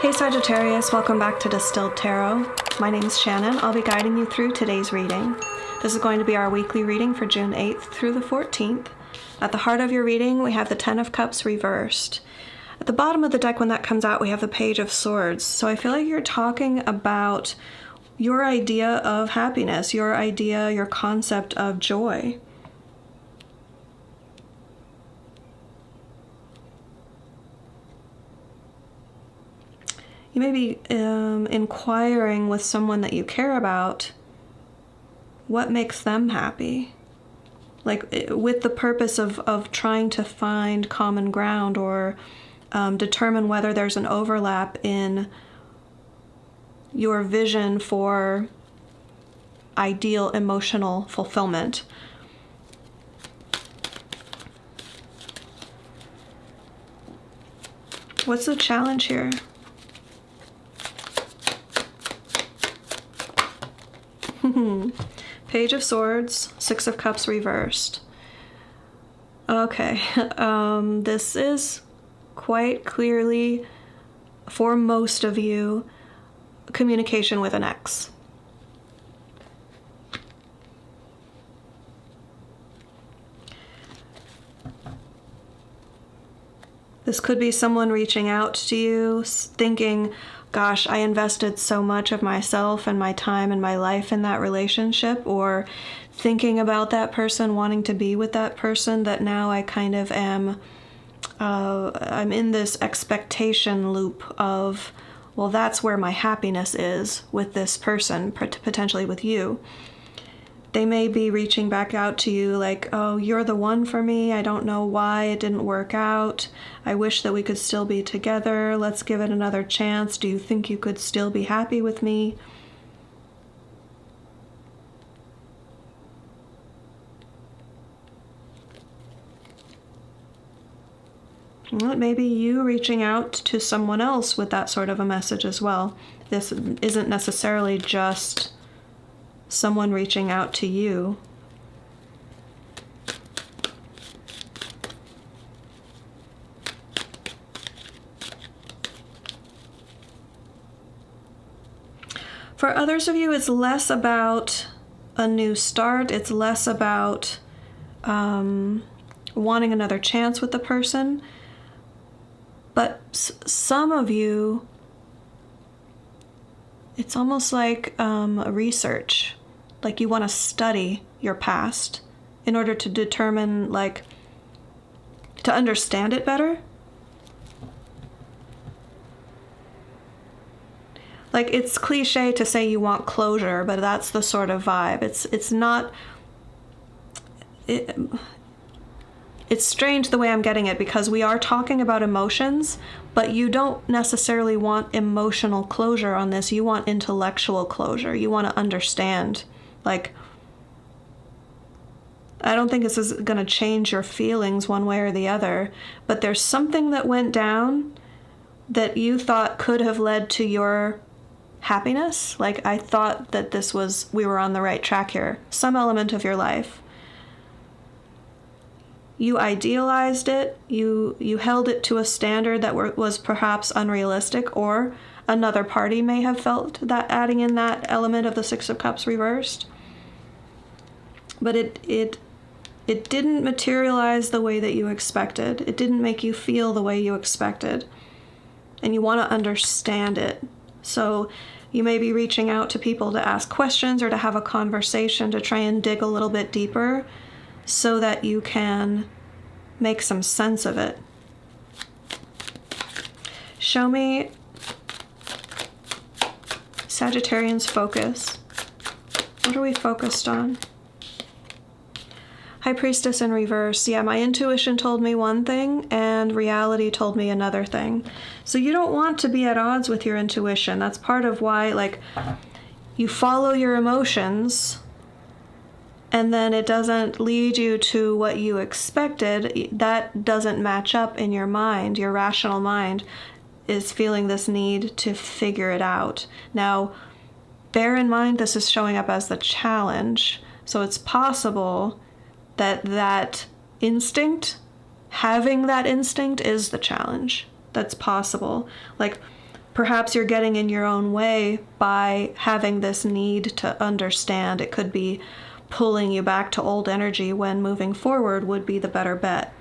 Hey Sagittarius, welcome back to Distilled Tarot. My name is Shannon. I'll be guiding you through today's reading. This is going to be our weekly reading for June 8th through the 14th. At the heart of your reading, we have the Ten of Cups reversed. At the bottom of the deck, when that comes out, we have the Page of Swords. So I feel like you're talking about your idea of happiness, your idea, your concept of joy. You may be inquiring with someone that you care about what makes them happy. Like with the purpose of trying to find common ground or determine whether there's an overlap in your vision for ideal emotional fulfillment. What's the challenge here? Page of Swords, Six of Cups reversed. Okay, this is quite clearly, for most of you, communication with an ex. This could be someone reaching out to you, thinking, gosh, I invested so much of myself and my time and my life in that relationship, or thinking about that person, wanting to be with that person, that now I kind of am, I'm in this expectation loop of, well, that's where my happiness is with this person, potentially with you. They may be reaching back out to you like, oh, you're the one for me. I don't know why it didn't work out. I wish that we could still be together. Let's give it another chance. Do you think you could still be happy with me? Well, it may be you reaching out to someone else with that sort of a message as well. This isn't necessarily just someone reaching out to you. For others of you, it's less about a new start. It's less about wanting another chance with the person. But some of you, it's almost like a research. Like you want to study your past in order to determine, like, to understand it better. Like, it's cliche to say you want closure, but that's the sort of vibe. It's not... It's strange the way I'm getting it, because we are talking about emotions, but you don't necessarily want emotional closure on this. You want intellectual closure. You want to understand. Like, I don't think this is going to change your feelings one way or the other, but there's something that went down that you thought could have led to your happiness. Like, I thought that we were on the right track here. Some element of your life. You idealized it, you held it to a standard that was perhaps unrealistic, or another party may have felt that adding in that element of the Six of Cups reversed. But it didn't materialize the way that you expected. It didn't make you feel the way you expected. And you want to understand it. So you may be reaching out to people to ask questions or to have a conversation to try and dig a little bit deeper, so that you can make some sense of it. Show me Sagittarian's focus. What are we focused on? High Priestess in reverse. Yeah, my intuition told me one thing and reality told me another thing. So you don't want to be at odds with your intuition. That's part of why, like, you follow your emotions and then it doesn't lead you to what you expected. That doesn't match up in your mind. Your rational mind is feeling this need to figure it out. Now, bear in mind this is showing up as the challenge. So it's possible that having that instinct is the challenge. That's possible. Like, perhaps you're getting in your own way by having this need to understand. It could be pulling you back to old energy when moving forward would be the better bet.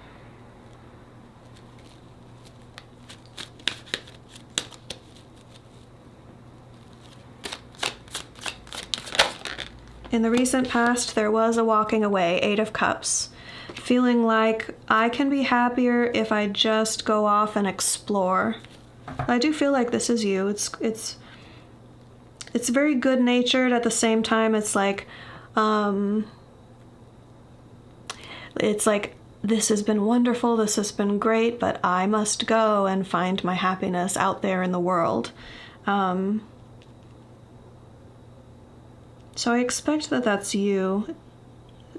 In the recent past, there was a walking away, 8 of Cups, feeling like I can be happier if I just go off and explore. I do feel like this is you. It's very good-natured. At the same time, it's like this has been wonderful, this has been great, but I must go and find my happiness out there in the world. So I expect that that's you.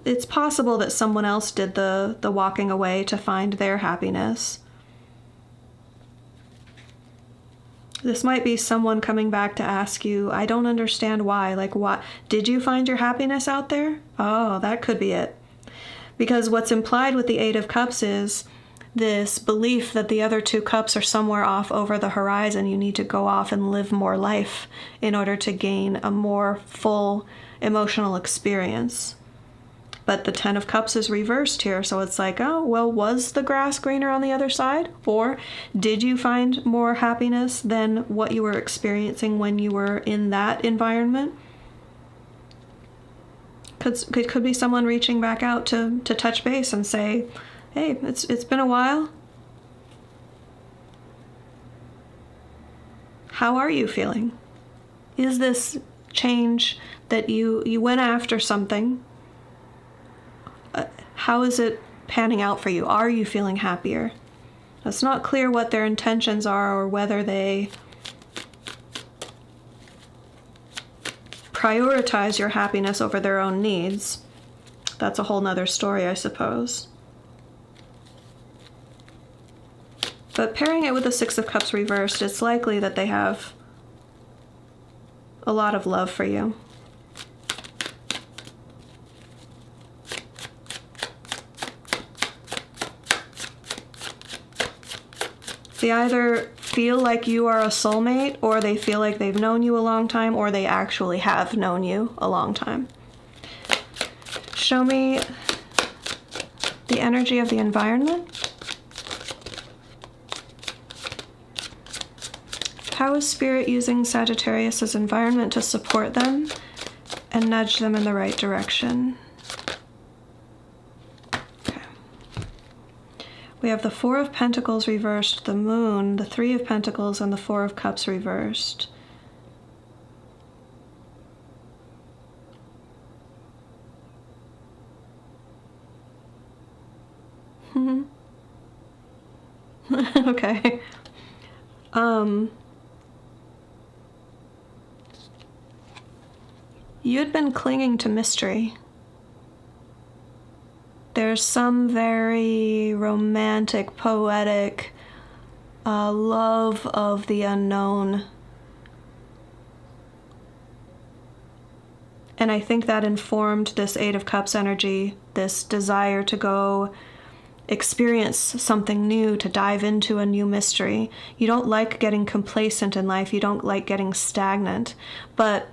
It's possible that someone else did the walking away to find their happiness. This might be someone coming back to ask you, I don't understand why. Like, what? Did you find your happiness out there? Oh, that could be it. Because what's implied with the 8 of Cups is this belief that the other 2 cups are somewhere off over the horizon. You need to go off and live more life in order to gain a more full emotional experience. But the 10 of Cups is reversed here, so it's like, oh, well, was the grass greener on the other side? Or did you find more happiness than what you were experiencing when you were in that environment? Could be someone reaching back out to touch base and say, hey, it's been a while. How are you feeling? Is this change that you went after something? How is it panning out for you? Are you feeling happier? It's not clear what their intentions are or whether they prioritize your happiness over their own needs. That's a whole nother story, I suppose. But pairing it with the 6 of Cups reversed, it's likely that they have a lot of love for you. They either feel like you are a soulmate, or they feel like they've known you a long time, or they actually have known you a long time. Show me the energy of the environment. How is Spirit using Sagittarius' environment to support them and nudge them in the right direction? We have the 4 of Pentacles reversed, the Moon, the 3 of Pentacles, and the 4 of Cups reversed. Okay. You had been clinging to mystery. There's some very romantic, poetic love of the unknown. And I think that informed this 8 of Cups energy, this desire to go experience something new, to dive into a new mystery. You don't like getting complacent in life. You don't like getting stagnant. But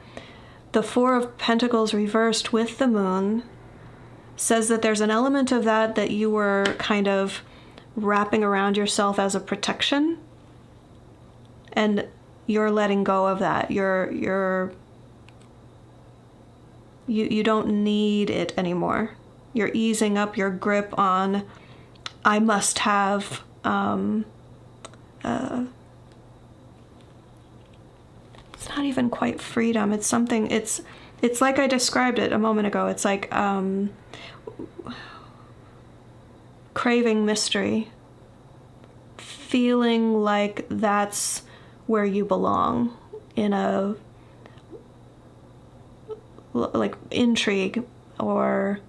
the 4 of Pentacles reversed with the Moon says that there's an element of that you were kind of wrapping around yourself as a protection, and you're letting go of that. You don't need it anymore. You're easing up your grip on, I must have it's not even quite freedom. It's something, it's like I described it a moment ago. It's like craving mystery, feeling like that's where you belong in a, like, intrigue or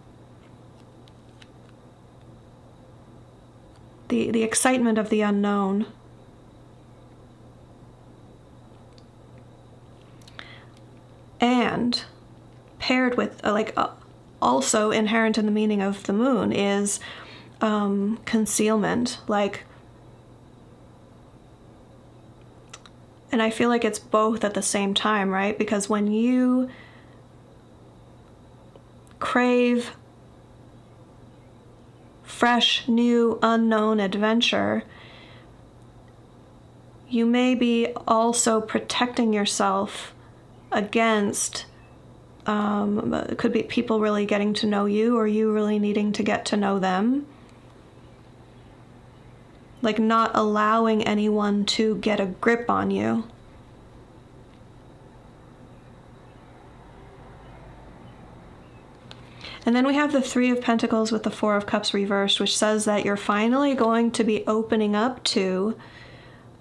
the excitement of the unknown. And paired with, also inherent in the meaning of the Moon is concealment. Like, And I feel like it's both at the same time, right? Because when you crave fresh, new, unknown adventure, you may be also protecting yourself against, it could be people really getting to know you or you really needing to get to know them. Like not allowing anyone to get a grip on you. And then we have the Three of Pentacles with the Four of Cups reversed, which says that you're finally going to be opening up to,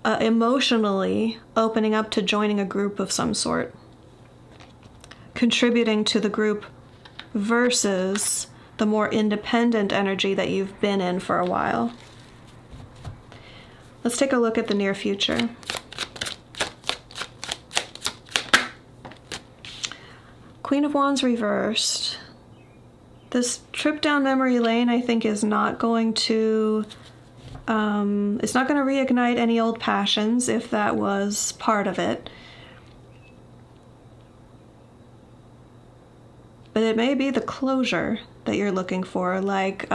emotionally opening up to joining a group of some sort. Contributing to the group versus the more independent energy that you've been in for a while. Let's take a look at the near future. Queen of Wands reversed. This trip down memory lane, I think, is not going to, it's not going to reignite any old passions if that was part of it. But it may be the closure that you're looking for. Like,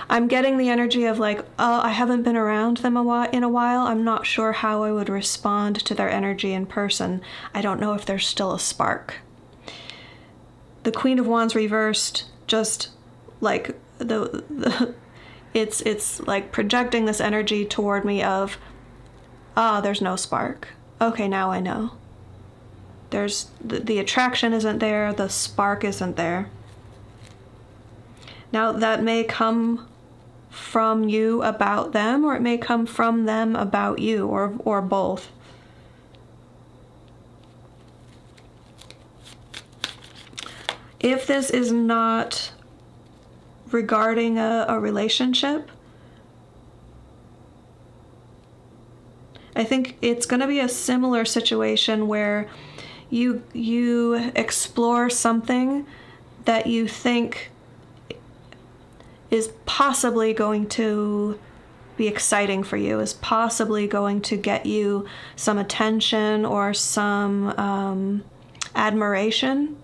I'm getting the energy of like, oh, I haven't been around them in a while. I'm not sure how I would respond to their energy in person. I don't know if there's still a spark. The Queen of Wands reversed, just like it's like projecting this energy toward me of, there's no spark. Okay, now I know. There's the attraction isn't there, the spark isn't there. Now that may come from you about them, or it may come from them about you, or both. If this is not regarding a relationship, I think it's going to be a similar situation where you explore something that you think is possibly going to be exciting for you, is possibly going to get you some attention or some admiration.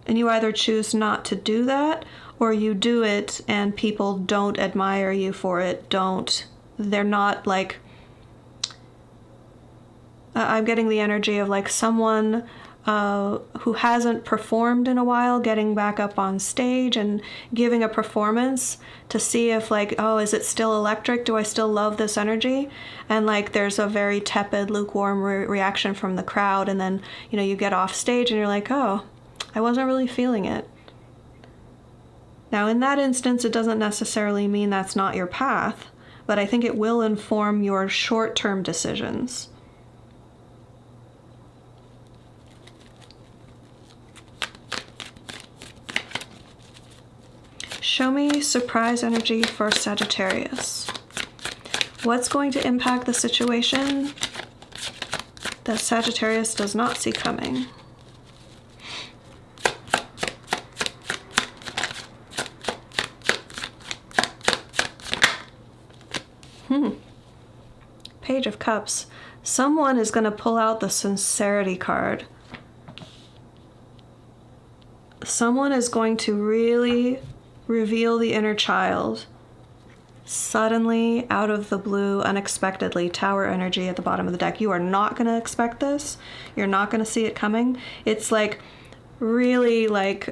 And you either choose not to do that, or you do it and people don't admire you for it. They're not like, I'm getting the energy of like someone who hasn't performed in a while, getting back up on stage and giving a performance to see if like, oh, is it still electric? Do I still love this energy? And like there's a very tepid, lukewarm reaction from the crowd. And then, you get off stage and you're like, oh, I wasn't really feeling it. Now, in that instance, it doesn't necessarily mean that's not your path, but I think it will inform your short-term decisions. Show me surprise energy for Sagittarius. What's going to impact the situation that Sagittarius does not see coming? Page of Cups. Someone is going to pull out the sincerity card. Someone is going to really reveal the inner child. Suddenly, out of the blue, unexpectedly, Tower energy at the bottom of the deck. You are not going to expect this. You're not going to see it coming. It's like really like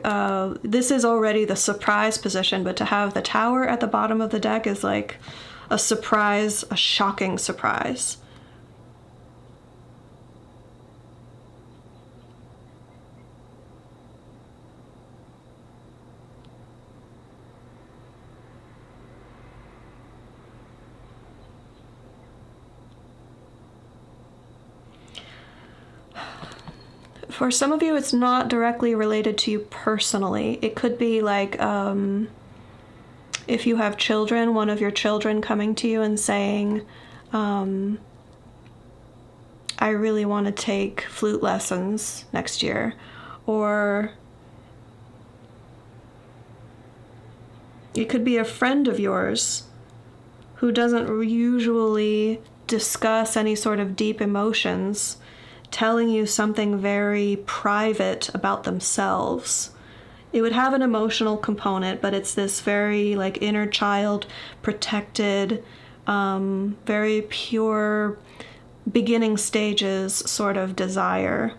this is already the surprise position, but to have the Tower at the bottom of the deck is like a surprise, a shocking surprise. For some of you, it's not directly related to you personally. It could be like, if you have children, one of your children coming to you and saying, I really want to take flute lessons next year. Or it could be a friend of yours who doesn't usually discuss any sort of deep emotions, telling you something very private about themselves. It would have an emotional component, but it's this very like inner child, protected, very pure, beginning stages sort of desire.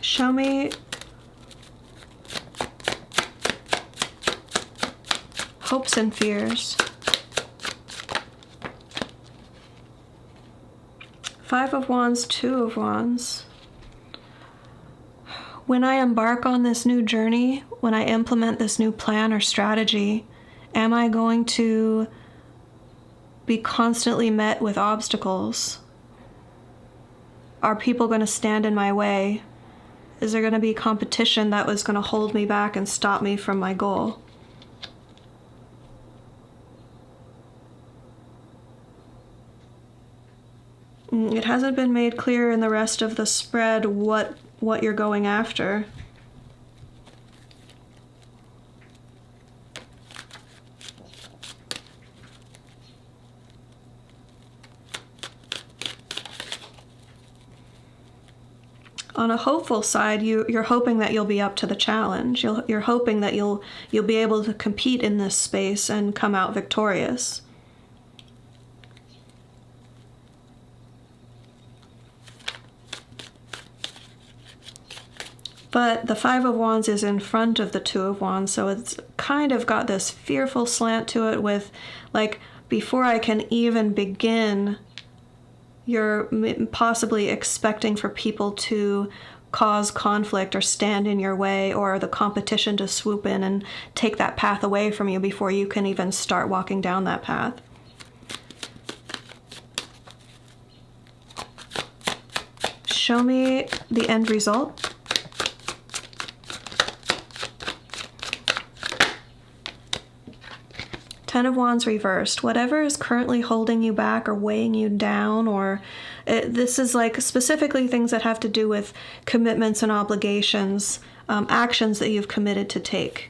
Show me hopes and fears. 5 of Wands, 2 of Wands. When I embark on this new journey, when I implement this new plan or strategy, am I going to be constantly met with obstacles? Are people going to stand in my way? Is there going to be competition that was going to hold me back and stop me from my goal? It hasn't been made clear in the rest of the spread what you're going after. On a hopeful side, you're hoping that you'll be up to the challenge. You're hoping that you'll be able to compete in this space and come out victorious. But the 5 of Wands is in front of the 2 of Wands, so it's kind of got this fearful slant to it with, like, before I can even begin, you're possibly expecting for people to cause conflict or stand in your way, or the competition to swoop in and take that path away from you before you can even start walking down that path. Show me the end result. Ten of Wands reversed. Whatever is currently holding you back or weighing you down, or this is like specifically things that have to do with commitments and obligations, actions that you've committed to take.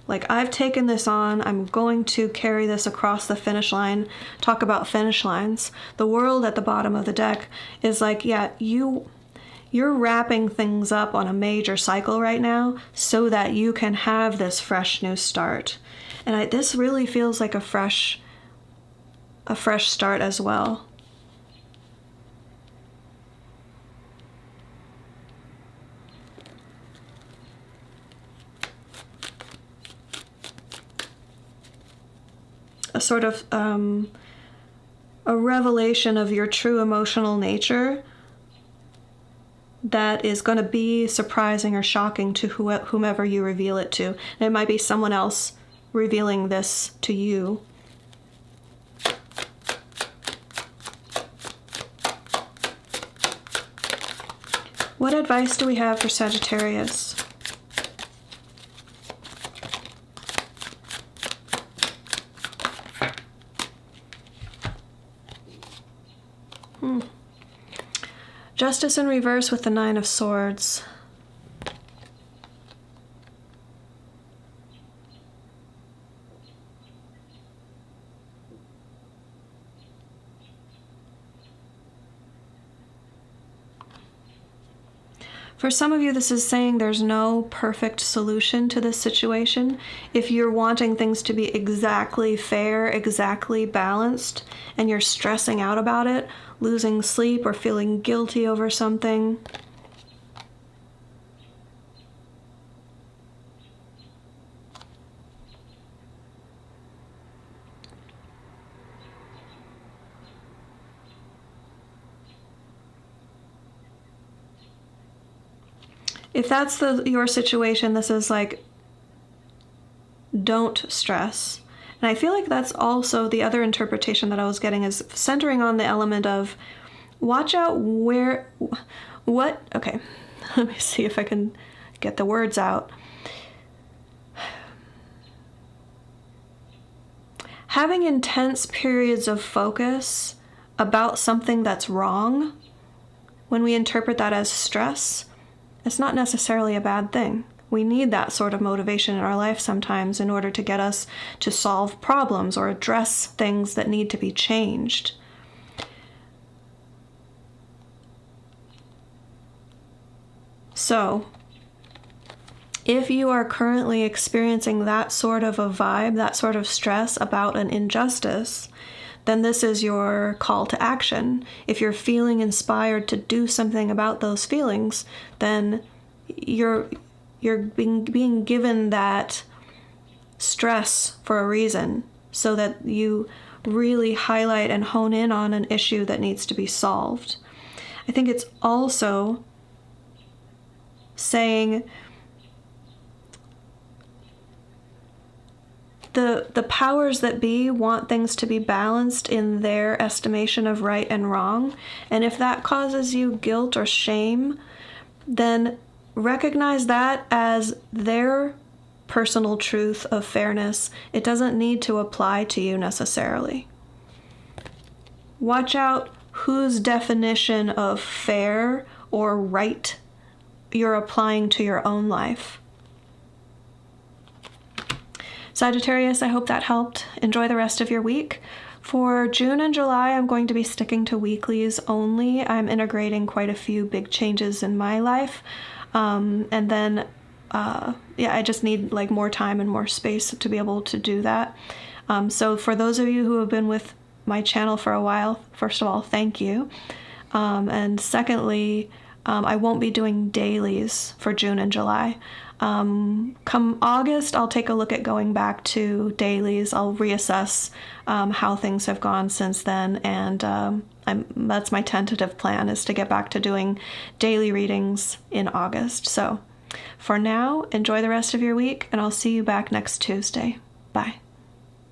Like, I've taken this on, I'm going to carry this across the finish line. Talk about finish lines. The world at the bottom of the deck is like, yeah, you're wrapping things up on a major cycle right now so that you can have this fresh new start. And this really feels like a fresh start as well. A sort of a revelation of your true emotional nature that is going to be surprising or shocking to whomever you reveal it to. And it might be someone else revealing this to you. What advice do we have for Sagittarius? Justice in reverse with the 9 of Swords. For some of you, this is saying there's no perfect solution to this situation. If you're wanting things to be exactly fair, exactly balanced, and you're stressing out about it, losing sleep or feeling guilty over something, if that's your situation, this is like, don't stress. And I feel like that's also the other interpretation that I was getting, is centering on the element of watch out okay, let me see if I can get the words out. Having intense periods of focus about something that's wrong, when we interpret that as stress, it's not necessarily a bad thing. We need that sort of motivation in our life sometimes in order to get us to solve problems or address things that need to be changed. So, if you are currently experiencing that sort of a vibe, that sort of stress about an injustice, then this is your call to action. If you're feeling inspired to do something about those feelings, then you're being given that stress for a reason, so that you really highlight and hone in on an issue that needs to be solved. I think it's also saying the powers that be want things to be balanced in their estimation of right and wrong. And if that causes you guilt or shame, then recognize that as their personal truth of fairness. It doesn't need to apply to you necessarily. Watch out whose definition of fair or right you're applying to your own life. Sagittarius, I hope that helped. Enjoy the rest of your week. For June and July, I'm going to be sticking to weeklies only. I'm integrating quite a few big changes in my life. And then, I just need like more time and more space to be able to do that. So for those of you who have been with my channel for a while, first of all, thank you. And secondly, I won't be doing dailies for June and July. Come August, I'll take a look at going back to dailies. I'll reassess how things have gone since then, and that's my tentative plan, is to get back to doing daily readings in August. So for now, enjoy the rest of your week, and I'll see you back next Tuesday. Bye.